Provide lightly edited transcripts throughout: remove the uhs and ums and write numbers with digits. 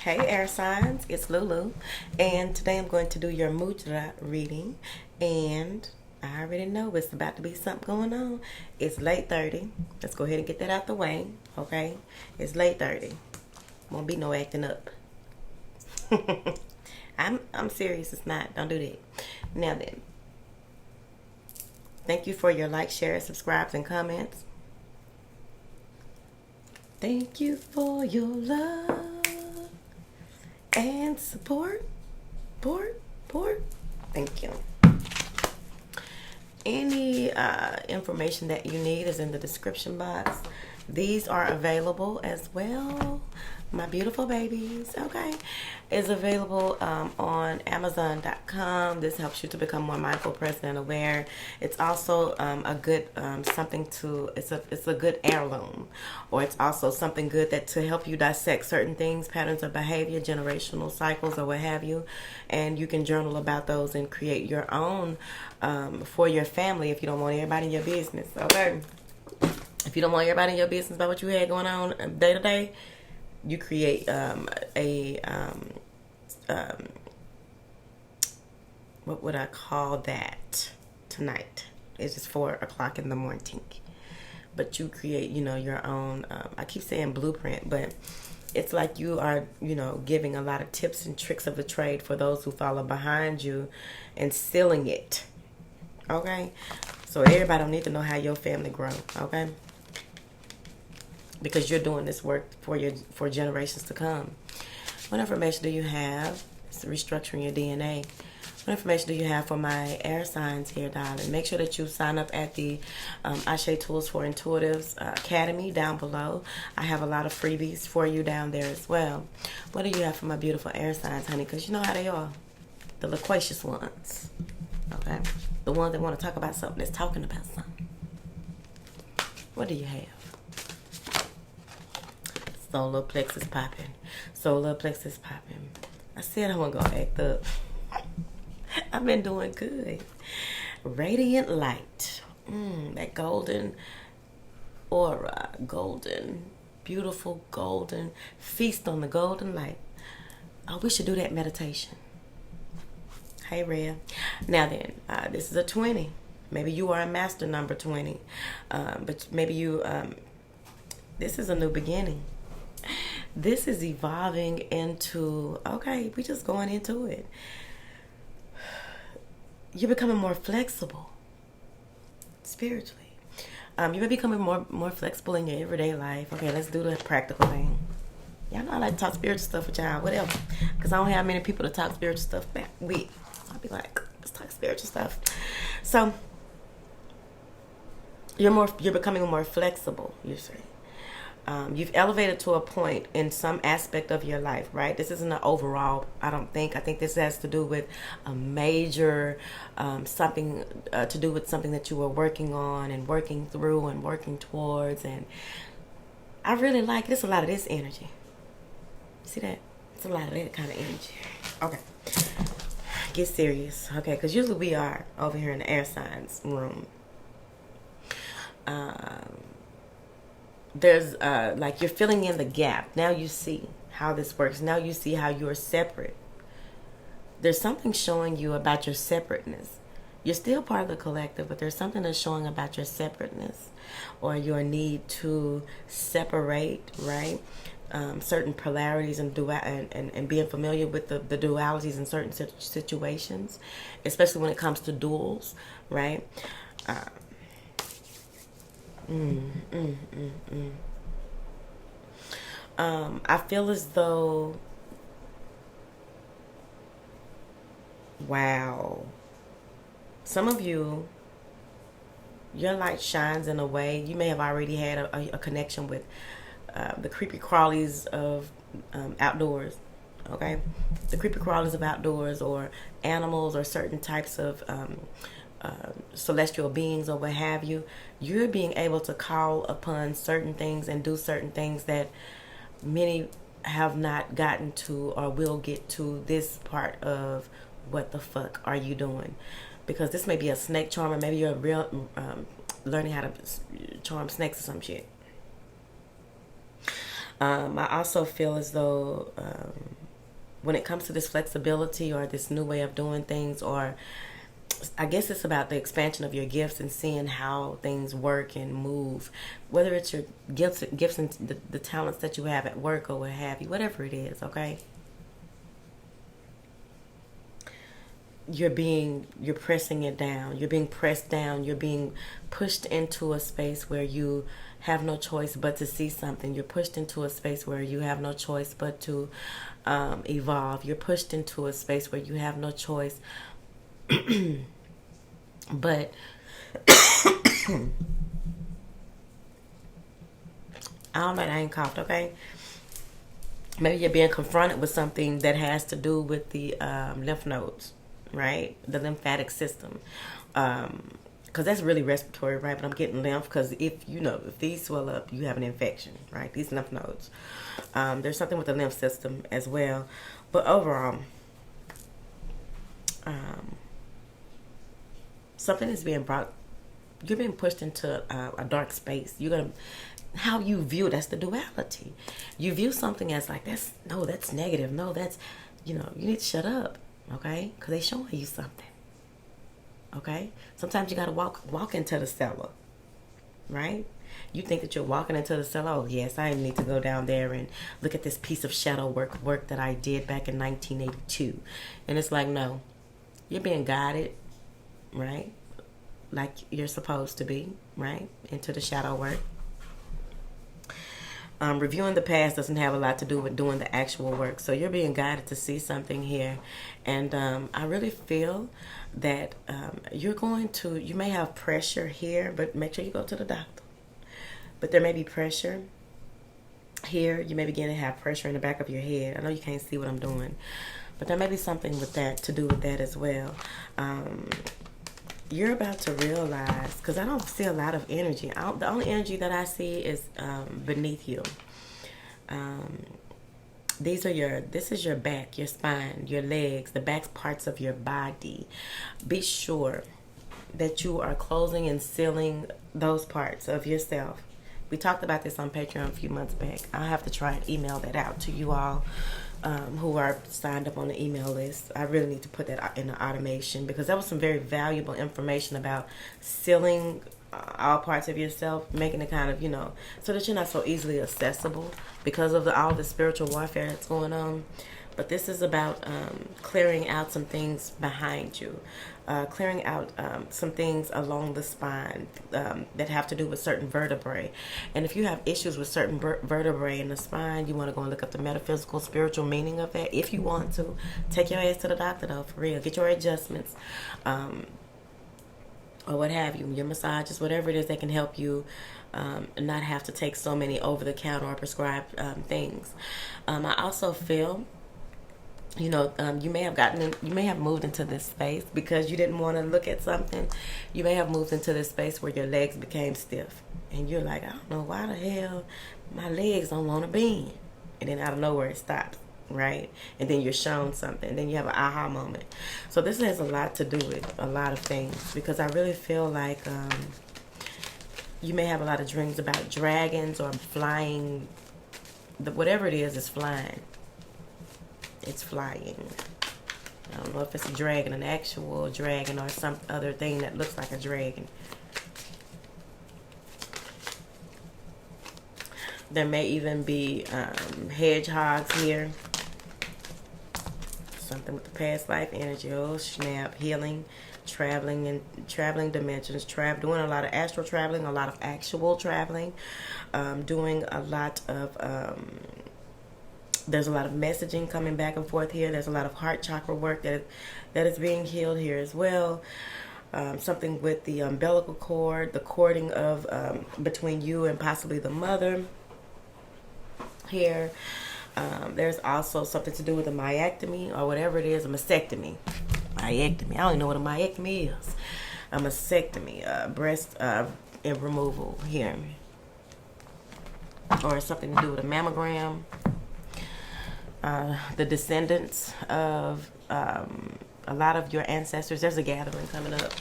Hey air signs, it's Lulu, and today I'm going to do your Mudra reading, and I already know it's about to be something going on. It's late 30. Let's go ahead and get that out the way, okay? It's late 30. Won't be no acting up. I'm serious, it's not. Don't do that. Now then, thank you for your likes, shares, subscribes, and comments. Thank you for your love and support. Thank you. Any information that you need is in the description box. These are available as well. My beautiful babies, okay, is available on Amazon.com. This helps you to become more mindful, present, and aware. It's also a good something to. It's a good heirloom, or it's also something good that to help you dissect certain things, patterns of behavior, generational cycles, or what have you, and you can journal about those and create your own for your family if you don't want everybody in your business. Okay, if you don't want everybody in your business about what you had going on day to day, you create what would I call that tonight? It's just 4 o'clock in the morning. But you create, your own, I keep saying blueprint, but it's like you are, giving a lot of tips and tricks of the trade for those who follow behind you and sealing it. Okay? So everybody don't need to know how your family grow, okay? Because you're doing this work for generations to come. What information do you have? It's restructuring your DNA. What information do you have for my air signs here, darling? Make sure that you sign up at the Ashe Tools for Intuitives Academy down below. I have a lot of freebies for you down there as well. What do you have for my beautiful air signs, honey? Because you know how they are. The loquacious ones. Okay? The ones that want to talk about something that's talking about something. What do you have? Solar plexus popping. Solar plexus popping. I said I wasn't gonna act up. I've been doing good. Radiant light. That golden aura. Golden. Beautiful golden. Feast on the golden light. Oh, we should do that meditation. Hey, Rhea. Now then, this is a 20. Maybe you are a master number 20. But maybe you, this is a new beginning. This is evolving into, okay, we just going into it. You're becoming more flexible spiritually. You're becoming more flexible in your everyday life. Okay, let's do the practical thing. Y'all know I like to talk spiritual stuff with y'all, whatever. Because I don't have many people to talk spiritual stuff back with. I'll be like, let's talk spiritual stuff. So, you're becoming more flexible, you see. You've elevated to a point in some aspect of your life, right? This isn't an overall, I think this has to do with a major something to do with something that you were working on and working through and working towards. And I really like it. It's a lot of this energy. See that? It's a lot of that kind of energy. Okay. Get serious. Okay, because usually we are over here in the air signs room. There's like you're filling in the gap. Now you see how this works. Now you see how you're separate. There's something showing you about your separateness. You're still part of the collective, but there's something that's showing about your separateness or your need to separate, right? Certain polarities and being familiar with the dualities in certain situations, especially when it comes to duals, right? I feel as though, wow, some of you, your light shines in a way. You may have already had a connection with the creepy crawlies of outdoors, okay? The creepy crawlies of outdoors, or animals, or certain types of celestial beings, or what have you. You're being able to call upon certain things and do certain things that many have not gotten to or will get to this part of what the fuck are you doing. Because this may be a snake charmer. Maybe you're real learning how to charm snakes or some shit. I also feel as though when it comes to this flexibility or this new way of doing things, or I guess it's about the expansion of your gifts and seeing how things work and move, whether it's your gifts and the talents that you have at work or what have you, whatever it is, okay? You're pressing it down. You're being pressed down. You're being pushed into a space where you have no choice but to see something. You're pushed into a space where you have no choice but to evolve. You're pushed into a space where you have no choice but all right, I ain't coughed, okay? Maybe you're being confronted with something that has to do with the lymph nodes, right? The lymphatic system. Because that's really respiratory, right? But I'm getting lymph because if these swell up, you have an infection, right? These lymph nodes. There's something with the lymph system as well. But overall, something is being brought. You're being pushed into a dark space. How you view, that's the duality. You view something as like, that's negative. No, that's, you need to shut up, okay? Because they showing you something, okay? Sometimes you got to walk into the cellar, right? You think that you're walking into the cellar. Oh, yes, I need to go down there and look at this piece of shadow work that I did back in 1982. And it's like, no, you're being guided, right? Like you're supposed to be, right? Into the shadow work. Reviewing the past doesn't have a lot to do with doing the actual work. So you're being guided to see something here. And I really feel that you may have pressure here, but make sure you go to the doctor. But there may be pressure here. You may begin to have pressure in the back of your head. I know you can't see what I'm doing, but there may be something with that to do with that as well. You're about to realize, because I don't see a lot of energy. The only energy that I see is beneath you. This is your back, your spine, your legs, the back parts of your body. Be sure that you are closing and sealing those parts of yourself. We talked about this on Patreon a few months back. I'll have to try and email that out to you all. Who are signed up on the email list. I really need to put that in the automation because that was some very valuable information about sealing all parts of yourself, making it kind of, so that you're not so easily accessible because of all the spiritual warfare that's going on. But this is about clearing out some things behind you, clearing out some things along the spine that have to do with certain vertebrae. And if you have issues with certain vertebrae in the spine, you want to go and look up the metaphysical, spiritual meaning of that. If you want to, take your ass to the doctor, though, for real. Get your adjustments or what have you, your massages, whatever it is that can help you not have to take so many over-the-counter or prescribed things. I also feel you may have moved into this space because you didn't want to look at something. You may have moved into this space where your legs became stiff. And you're like, I don't know why the hell my legs don't want to bend. And then out of nowhere it stops, right? And then you're shown something. And then you have an aha moment. So this has a lot to do with a lot of things. Because I really feel like you may have a lot of dreams about dragons or flying. Whatever it is flying. It's flying. I don't know if it's a dragon, an actual dragon, or some other thing that looks like a dragon. There may even be hedgehogs here. Something with the past life energy. Oh snap! Healing, traveling dimensions. Doing a lot of astral traveling, a lot of actual traveling. Doing a lot of. There's a lot of messaging coming back and forth here. There's a lot of heart chakra work that is being healed here as well. Something with the umbilical cord, the cording of between you and possibly the mother here. There's also something to do with a myectomy or whatever it is, a mastectomy. Myectomy. I don't even know what a myectomy is. A mastectomy, breast removal here. Or something to do with a mammogram. The descendants of a lot of your ancestors. There's a gathering coming up.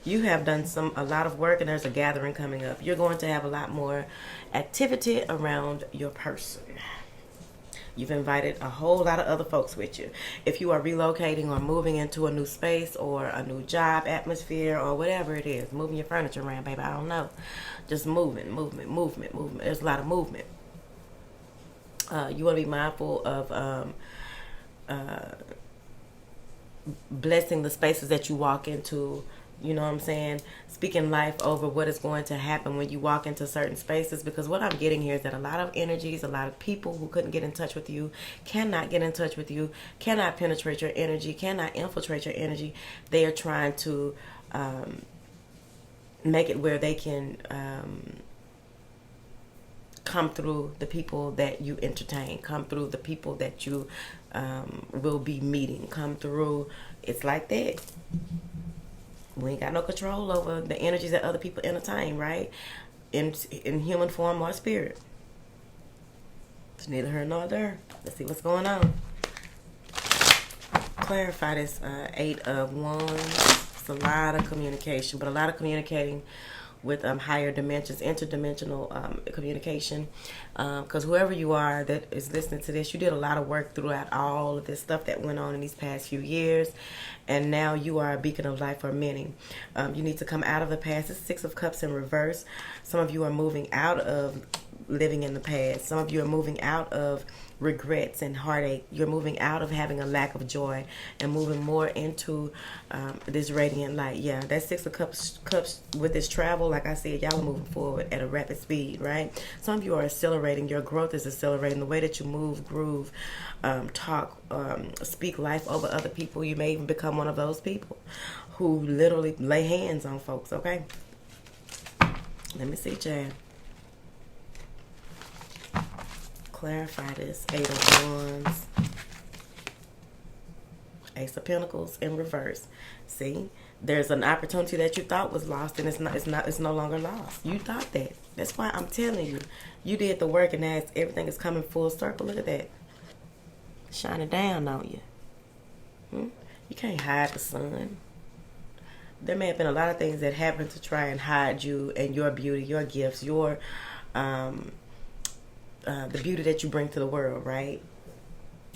You have done a lot of work, and there's a gathering coming up. You're going to have a lot more activity around your person. You've invited a whole lot of other folks with you. If you are relocating or moving into a new space or a new job atmosphere or whatever it is, moving your furniture around, baby, I don't know. Just movement. There's a lot of movement. You want to be mindful of blessing the spaces that you walk into. You know what I'm saying? Speaking life over what is going to happen when you walk into certain spaces, because what I'm getting here is that a lot of energies, a lot of people who couldn't get in touch with you, cannot get in touch with you, cannot penetrate your energy, cannot infiltrate your energy. They are trying to make it where they can come through the people that you entertain, come through the people that you will be meeting, come through. It's like that. We ain't got no control over the energies that other people entertain, right? In human form or spirit. It's neither here nor there. Let's see what's going on. Clarify this 8 of Wands. It's a lot of communication, but a lot of communicating with higher dimensions, interdimensional communication. Because whoever you are that is listening to this, you did a lot of work throughout all of this stuff that went on in these past few years. And now you are a beacon of light for many. You need to come out of the past. It's 6 of Cups in reverse. Some of you are moving out of living in the past. Some of you are moving out of regrets and heartache. You're moving out of having a lack of joy and moving more into this radiant light. Yeah, that 6 of Cups with this travel, like I said, y'all are moving forward at a rapid speed, right? Some of you are accelerating. Your growth is accelerating. The way that you move, groove, talk, speak life over other people. You may even become one of those people who literally lay hands on folks, okay? Let me see, Chad. Clarify this 8 of Wands, Ace of Pentacles in reverse. See, there's an opportunity that you thought was lost, and it's no longer lost. You thought that. That's why I'm telling you, you did the work, and that's everything is coming full circle. Look at that, shining down on you. You can't hide the sun. There may have been a lot of things that happened to try and hide you and your beauty, your gifts, your the beauty that you bring to the world, right?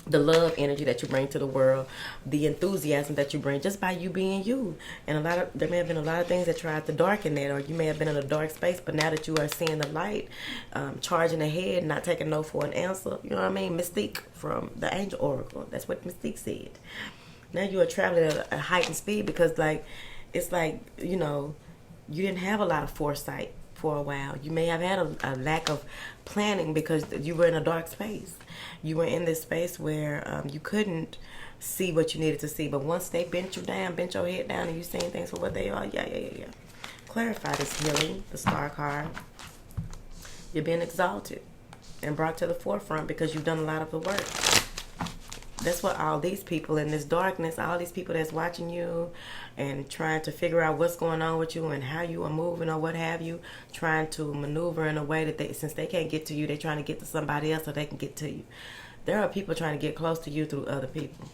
The love energy that you bring to the world, the enthusiasm that you bring just by you being you. And there may have been a lot of things that tried to darken that, or you may have been in a dark space, but now that you are seeing the light, charging ahead, not taking no for an answer, you know what I mean? Mystique from the Angel Oracle. That's what Mystique said. Now you are traveling at a heightened speed because, like, it's like, you know, you didn't have a lot of foresight for a while. You may have had a lack of planning because you were in a dark space. You were in this space where you couldn't see what you needed to see. But once they bent you down, bent your head down, and you seeing things for what they are, yeah. Clarify this healing, the Star card. You're being exalted and brought to the forefront because you've done a lot of the work. That's what all these people in this darkness, all these people that's watching you and trying to figure out what's going on with you and how you are moving or what have you, trying to maneuver in a way that since they can't get to you, they're trying to get to somebody else so they can get to you. There are people trying to get close to you through other people.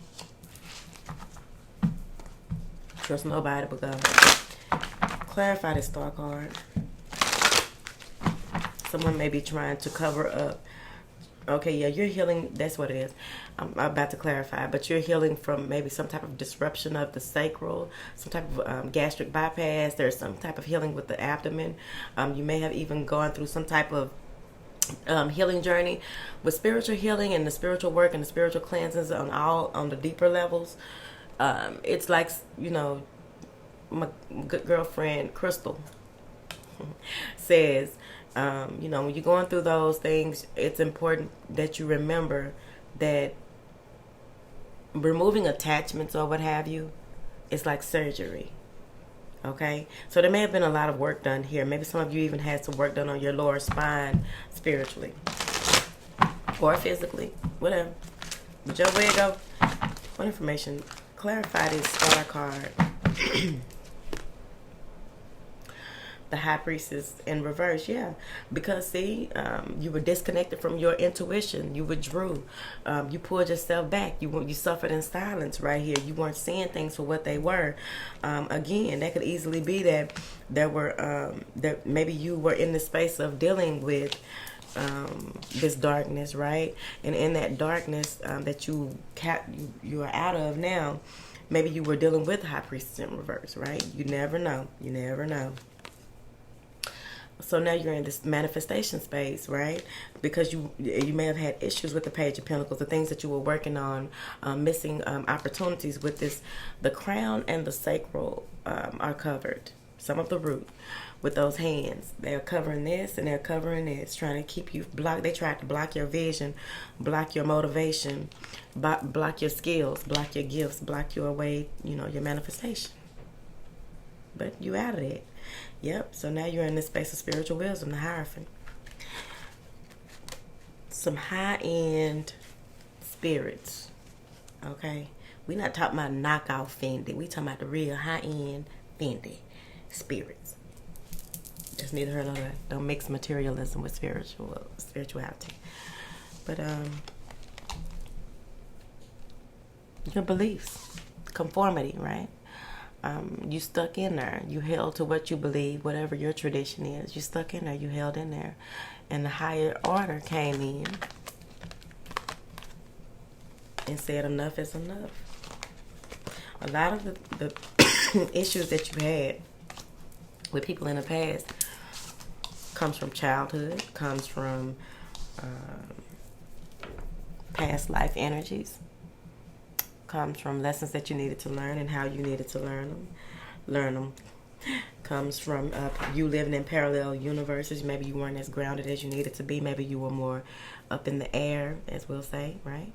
Trust nobody but God. Clarify this Star card. Someone may be trying to cover up. Okay, yeah, you're healing. That's what it is. I'm about to clarify, but you're healing from maybe some type of disruption of the sacral, some type of gastric bypass. There's some type of healing with the abdomen. You may have even gone through some type of healing journey with spiritual healing and the spiritual work and the spiritual cleanses on the deeper levels. It's like, you know, my good girlfriend Crystal says, you know, when you're going through those things, it's important that you remember that removing attachments or what have you is like surgery. Okay? So there may have been a lot of work done here. Maybe some of you even had some work done on your lower spine spiritually or physically, whatever. Whichever way it go. What information? Clarify this Star card. The High Priestess in reverse, yeah. Because, see, you were disconnected from your intuition. You withdrew. You pulled yourself back. You suffered in silence right here. You weren't seeing things for what they were. Again, that could easily be that there were that maybe you were in the space of dealing with this darkness, right? And in that darkness that you are out of now, maybe you were dealing with High Priestess in reverse, right? You never know. You never know. So now you're in this manifestation space, right? Because you may have had issues with the Page of Pentacles, the things that you were working on, missing opportunities with this. The crown and the sacral are covered. Some of the root with those hands. They're covering this and they're covering this, trying to keep you blocked. They tried to block your vision, block your motivation, block your skills, block your gifts, block your way, your manifestation. But you out of it. Yep, so now you're in this space of spiritual wisdom, the Hierophant. Some high-end spirits, okay? We're not talking about knockout Fendi. We talking about the real high-end Fendi spirits. That's neither here nor there. Don't mix materialism with spirituality. But your beliefs, conformity, right? You stuck in there. You held to what you believe, whatever your tradition is. You stuck in there. You held in there. And the higher order came in and said enough is enough. A lot of the issues that you had with people in the past comes from childhood, comes from past life energies, comes from lessons that you needed to learn and how you needed to learn them. Comes from you living in parallel universes. Maybe you weren't as grounded as you needed to be. Maybe you were more up in the air, as we'll say, right?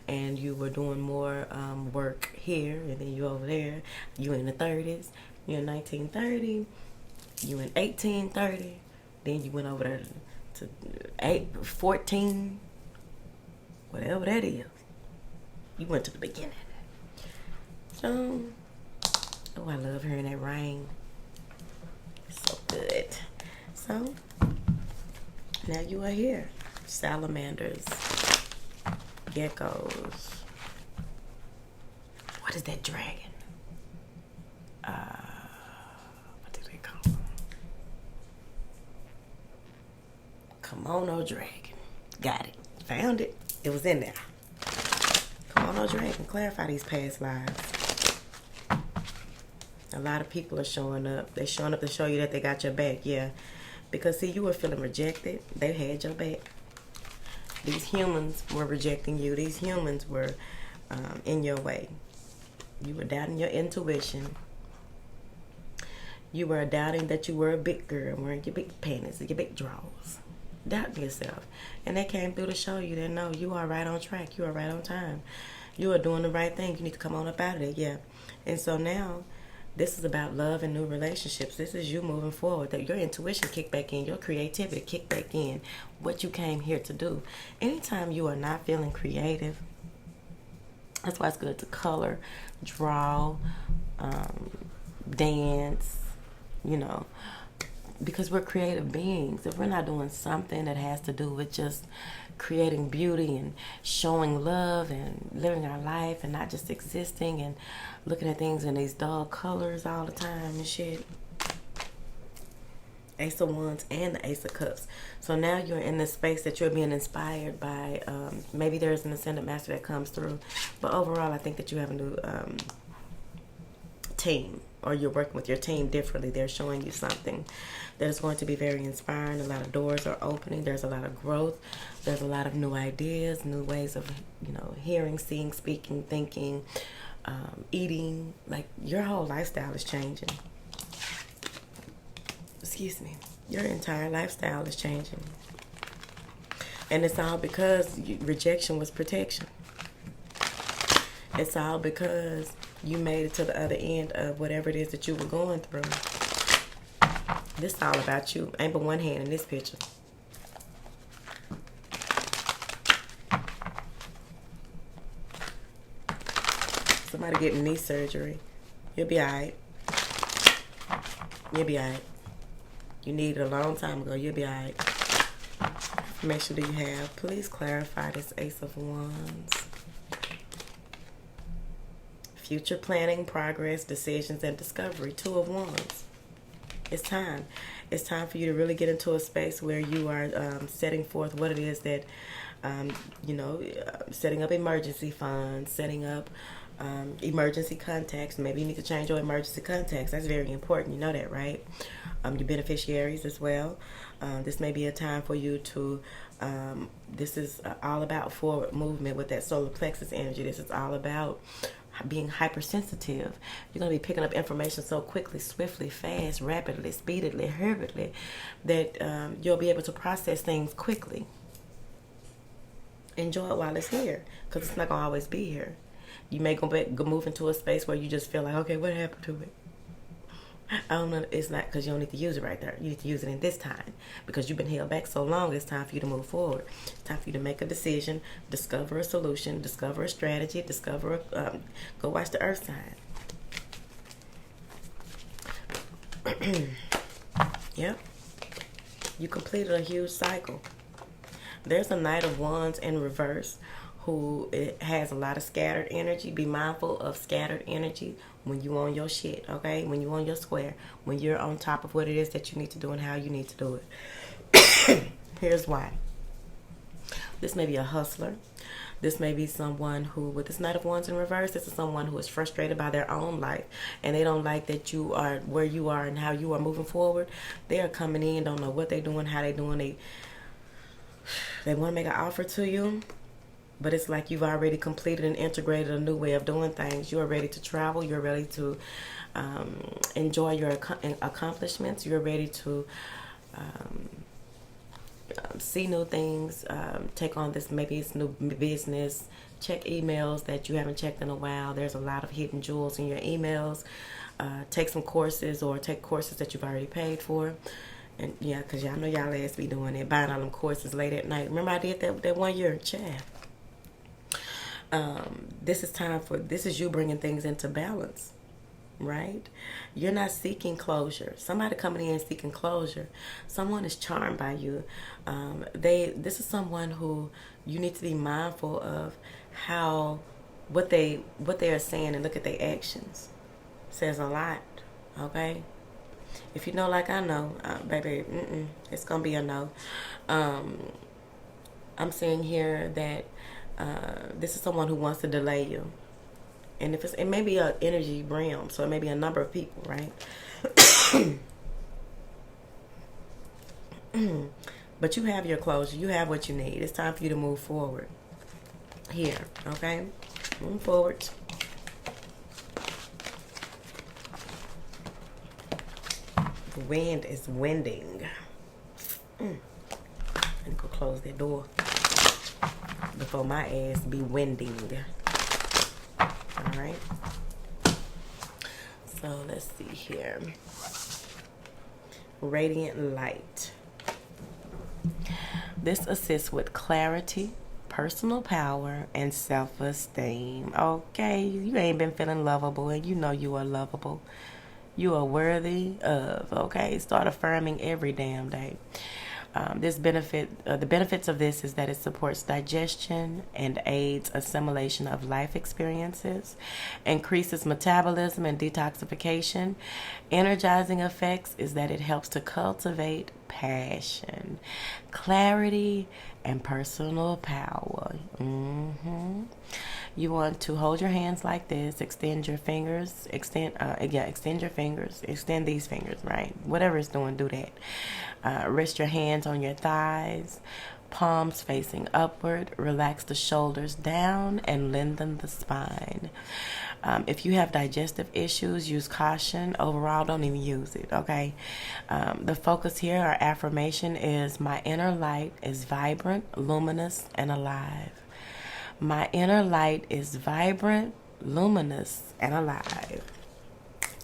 And you were doing more work here, and then you over there. You in the 30s. You in 1930. You in 1830. Then you went over there to 14. Whatever that is. You went to the beginning. So, oh, I love hearing that rain. So good. So, now you are here. Salamanders. Geckos. What is that dragon? What do they call them? Kimono dragon. Got it. Found it. It was in there. Kimono dragon. Clarify these past lives. A lot of people are showing up. They're showing up to show you that they got your back. Yeah. Because, see, you were feeling rejected. They had your back. These humans were rejecting you. These humans were in your way. You were doubting your intuition. You were doubting that you were a big girl, wearing your big panties, your big drawers. Doubting yourself. And they came through to show you that, no, you are right on track. You are right on time. You are doing the right thing. You need to come on up out of it. Yeah. And so now, this is about love and new relationships. This is you moving forward. That your intuition kick back in, your creativity kick back in, what you came here to do. Anytime you are not feeling creative, that's why it's good to color, draw, dance, because we're creative beings. If we're not doing something that has to do with just creating beauty and showing love and living our life and not just existing and looking at things in these dull colors all the time and shit. Ace of Wands and the Ace of Cups. So now you're in this space that you're being inspired by. Maybe there's an Ascendant Master that comes through. But overall, I think that you have a new team. Or you're working with your team differently. They're showing you something that is going to be very inspiring. A lot of doors are opening. There's a lot of growth. There's a lot of new ideas, new ways of, hearing, seeing, speaking, thinking, eating. Like, your whole lifestyle is changing. Excuse me. Your entire lifestyle is changing. And it's all because rejection was protection. It's all because you made it to the other end of whatever it is that you were going through. This is all about you. Ain't but one hand in this picture. Somebody getting knee surgery. You'll be alright. You'll be alright. You needed a long time ago. You'll be alright. Make sure that you have. Please clarify this Ace of Wands. Future planning, progress, decisions, and discovery. Two of Wands. It's time. It's time for you to really get into a space where you are setting forth what it is that, you know, setting up emergency funds, setting up emergency contacts. Maybe you need to change your emergency contacts. That's very important. You know that, right? Your beneficiaries as well. This may be a time for you to, this is all about forward movement with that solar plexus energy. This is all about being hypersensitive. You're going to be picking up information so quickly, swiftly, fast, rapidly, speedily, hurriedly, that you'll be able to process things quickly. Enjoy it while it's here, because it's not going to always be here. You may go move into a space where you just feel like, okay, what happened to it? I don't know. It's not because you don't need to use it right there. You need to use it in this time, because you've been held back so long. It's time for you to move forward. It's time for you to make a decision, discover a solution, discover a strategy, go watch the earth sign. Yep. You completed a huge cycle. There's a Knight of Wands in reverse who it has a lot of scattered energy. Be mindful of scattered energy when you on your shit, okay? When you on your square, when you're on top of what it is that you need to do and how you need to do it. Here's why. This may be a hustler. This may be someone who, with this Knight of Wands in reverse, this is someone who is frustrated by their own life, and they don't like that you are where you are and how you are moving forward. They are coming in, don't know what they're doing, how they're doing. They want to make an offer to you, but it's like you've already completed and integrated a new way of doing things. You are ready to travel. You're ready to enjoy your accomplishments. You're ready to see new things, take on this, maybe it's new business, check emails that you haven't checked in a while. There's a lot of hidden jewels in your emails. Take some courses, or take courses that you've already paid for. And yeah, because y'all know y'all ass be doing it, buying all them courses late at night. Remember I did that 1 year, child. This is you bringing things into balance, right? You're not seeking closure. Somebody coming in seeking closure. Someone is charmed by you. This is someone who you need to be mindful of what they are saying, and look at their actions. Says a lot, okay? If you know like I know, baby, it's gonna be a no. I'm saying here that this is someone who wants to delay you, and if it may be an energy realm, so it may be a number of people, right? But you have your closure. You have what you need. It's time for you to move forward. Here, okay? Move forward. The wind is winding. Let me go close that door before my ass be winding. Alright. So let's see here. Radiant light. This assists with clarity, personal power, and self-esteem. Okay, you ain't been feeling lovable, and you know you are lovable. You are worthy of, okay? Start affirming every damn day. The benefits of this is that it supports digestion and aids assimilation of life experiences, increases metabolism and detoxification. Energizing effects is that it helps to cultivate passion, clarity, and personal power. You want to hold your hands like this, extend your fingers, extend your fingers, extend these fingers, right? Whatever it's doing, do that. Rest your hands on your thighs, palms facing upward, relax the shoulders down, and lengthen the spine. If you have digestive issues, use caution. Overall, don't even use it, okay? The focus here, our affirmation is, my inner light is vibrant, luminous, and alive. My inner light is vibrant, luminous, and alive.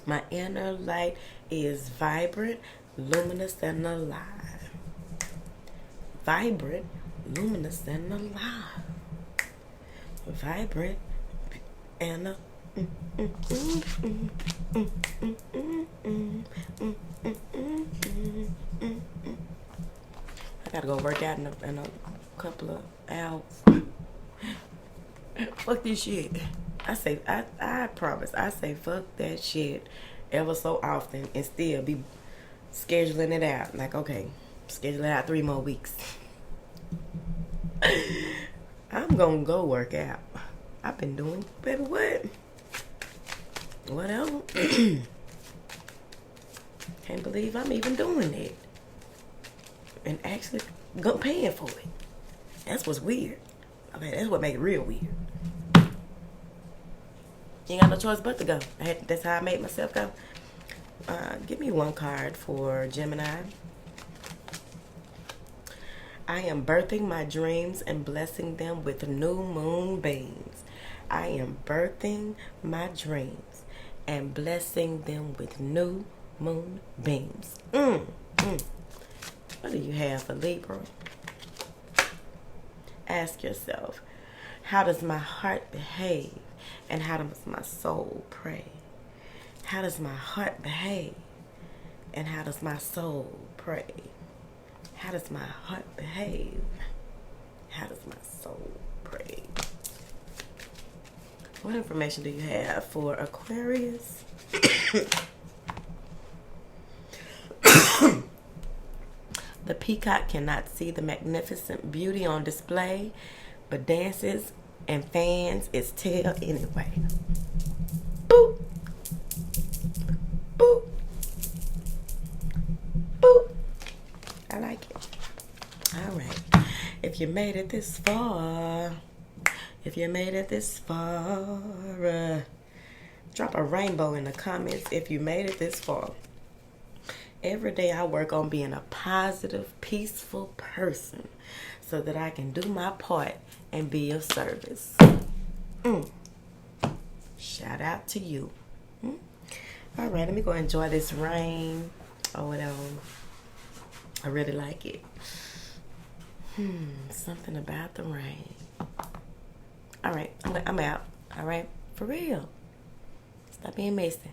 My inner light is vibrant, luminous, and alive. Vibrant, luminous, and alive. Vibrant, and alive. I gotta go work out in a couple of hours. Fuck this shit. I promise, I say fuck that shit ever so often and still be scheduling it out. Like, okay, schedule it out 3 more weeks. I'm gonna go work out. I've been doing, baby, what? Whatever. Can't believe I'm even doing it. And actually paying for it. That's what's weird. Okay, that's what makes it real weird. You ain't got no choice but to go. That's how I made myself go. Give me one card for Gemini. I am birthing my dreams and blessing them with new moon beams. I am birthing my dreams and blessing them with new moon beams. What do you have for Libra? Ask yourself, how does my heart behave and how does my soul pray? How does my heart behave and how does my soul pray? How does my heart behave? How does my soul pray? What information do you have for Aquarius? The peacock cannot see the magnificent beauty on display, but dances and fans its tail anyway. Boop. Boop. Boop. I like it. All right. If you made it this far, drop a rainbow in the comments if you made it this far. Every day I work on being a positive, peaceful person so that I can do my part and be of service. Shout out to you. All right, let me go enjoy this rain or whatever. I really like it. Something about the rain. All right, I'm out. All right, for real. Stop being messy.